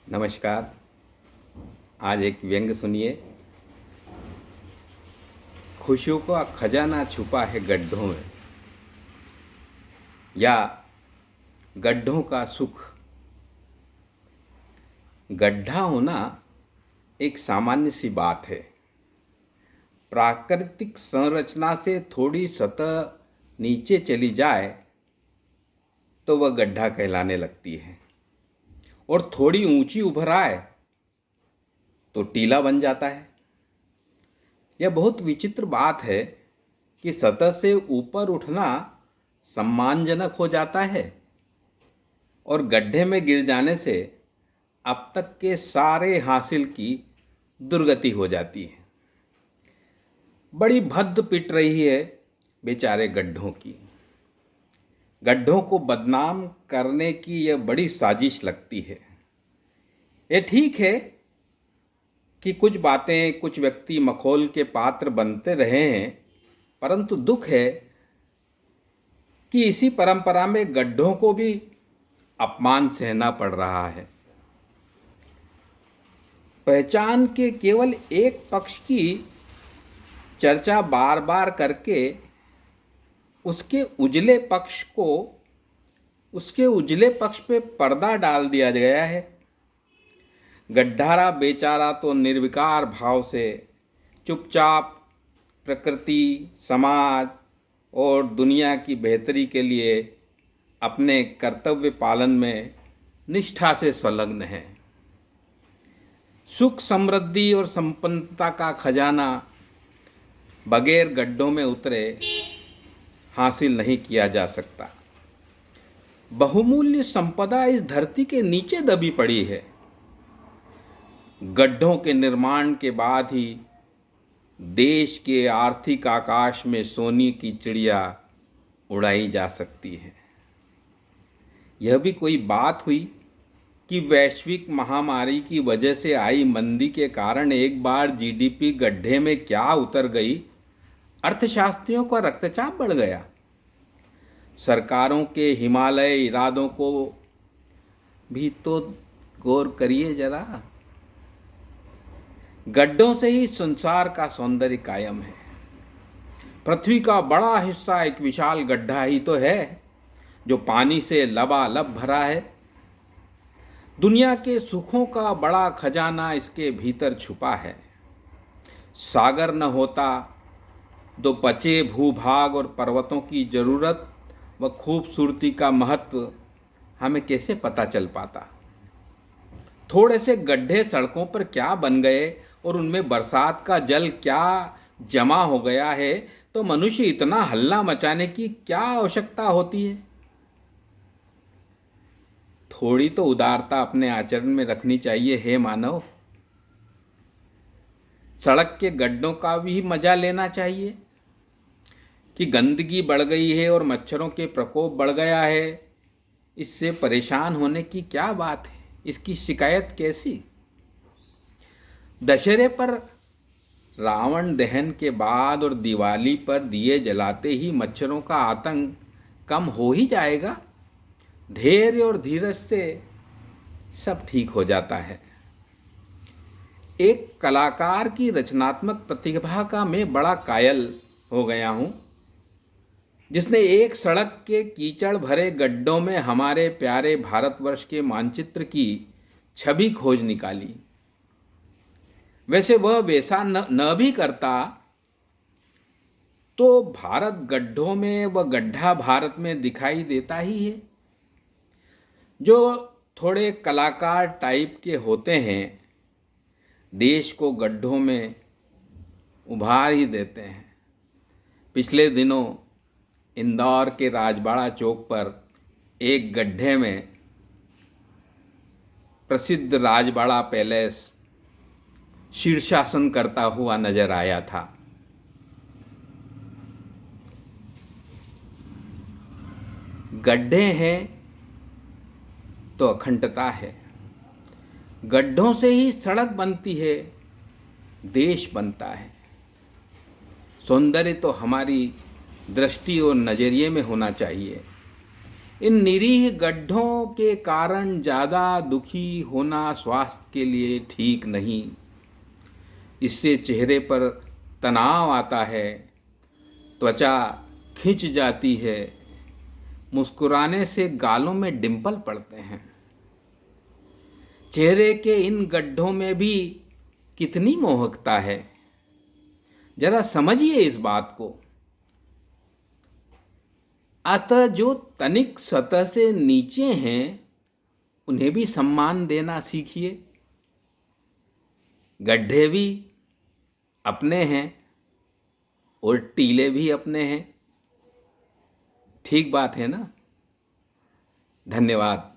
नमस्कार। आज एक व्यंग सुनिए। खुशियों का खजाना छुपा है गड्ढों में, या गड्ढों का सुख। गड्ढा होना एक सामान्य सी बात है। प्राकृतिक संरचना से थोड़ी सतह नीचे चली जाए तो वह गड्ढा कहलाने लगती है, और थोड़ी ऊंची उभर आए तो टीला बन जाता है। यह बहुत विचित्र बात है कि सतह से ऊपर उठना सम्मानजनक हो जाता है और गड्ढे में गिर जाने से अब तक के सारे हासिल की दुर्गति हो जाती है। बड़ी भद्द पिट रही है बेचारे गड्ढों की। गड्ढों को बदनाम करने की यह बड़ी साजिश लगती है। ये ठीक है कि कुछ बातें, कुछ व्यक्ति मखौल के पात्र बनते रहे हैं, परंतु दुख है कि इसी परंपरा में गड्ढों को भी अपमान सहना पड़ रहा है। पहचान के केवल एक पक्ष की चर्चा बार बार करके उसके उजले पक्ष पे पर्दा डाल दिया गया है। गड्ढारा बेचारा तो निर्विकार भाव से चुपचाप प्रकृति, समाज और दुनिया की बेहतरी के लिए अपने कर्तव्य पालन में निष्ठा से संलग्न है। सुख, समृद्धि और संपन्नता का खजाना बगैर गड्ढों में उतरे हासिल नहीं किया जा सकता। बहुमूल्य संपदा इस धरती के नीचे दबी पड़ी है। गड्ढों के निर्माण के बाद ही देश के आर्थिक आकाश में सोने की चिड़िया उड़ाई जा सकती है। यह भी कोई बात हुई कि वैश्विक महामारी की वजह से आई मंदी के कारण एक बार जीडीपी गड्ढे में क्या उतर गई, अर्थशास्त्रियों का रक्तचाप बढ़ गया। सरकारों के हिमालय इरादों को भी तो गौर करिए जरा। गड्ढों से ही संसार का सौंदर्य कायम है। पृथ्वी का बड़ा हिस्सा एक विशाल गड्ढा ही तो है जो पानी से लबालब भरा है। दुनिया के सुखों का बड़ा खजाना इसके भीतर छुपा है। सागर न होता तो बचे भूभाग और पर्वतों की जरूरत व खूबसूरती का महत्व हमें कैसे पता चल पाता। थोड़े से गड्ढे सड़कों पर क्या बन गए और उनमें बरसात का जल क्या जमा हो गया है तो मनुष्य इतना हल्ला मचाने की क्या आवश्यकता होती है। थोड़ी तो उदारता अपने आचरण में रखनी चाहिए हे मानव। सड़क के गड्ढों का भी मजा लेना चाहिए कि गंदगी बढ़ गई है और मच्छरों के प्रकोप बढ़ गया है। इससे परेशान होने की क्या बात है, इसकी शिकायत कैसी। दशहरे पर रावण दहन के बाद और दिवाली पर दिए जलाते ही मच्छरों का आतंक कम हो ही जाएगा। धैर्य और धीरज से सब ठीक हो जाता है। एक कलाकार की रचनात्मक प्रतिभा का मैं बड़ा कायल हो गया हूँ, जिसने एक सड़क के कीचड़ भरे गड्ढों में हमारे प्यारे भारतवर्ष के मानचित्र की छवि खोज निकाली। वैसे वह वैसा न भी करता तो भारत गड्ढों में व गड्ढा भारत में दिखाई देता ही है। जो थोड़े कलाकार टाइप के होते हैं देश को गड्ढों में उभार ही देते हैं। पिछले दिनों इंदौर के राजबाड़ा चौक पर एक गड्ढे में प्रसिद्ध राजबाड़ा पैलेस शीर्षासन करता हुआ नजर आया था। गड्ढे हैं तो अखंडता है। गड्ढों से ही सड़क बनती है, देश बनता है। सौंदर्य तो हमारी दृष्टि और नजरिए में होना चाहिए। इन निरीह गड्ढों के कारण ज़्यादा दुखी होना स्वास्थ्य के लिए ठीक नहीं। इससे चेहरे पर तनाव आता है, त्वचा खिंच जाती है, मुस्कुराने से गालों में डिंपल पड़ते हैं। चेहरे के इन गड्ढों में भी कितनी मोहकता है, जरा समझिए इस बात को। अतः जो तनिक सतह से नीचे हैं उन्हें भी सम्मान देना सीखिए। गड्ढे भी अपने हैं और टीले भी अपने हैं। ठीक बात है ना? धन्यवाद।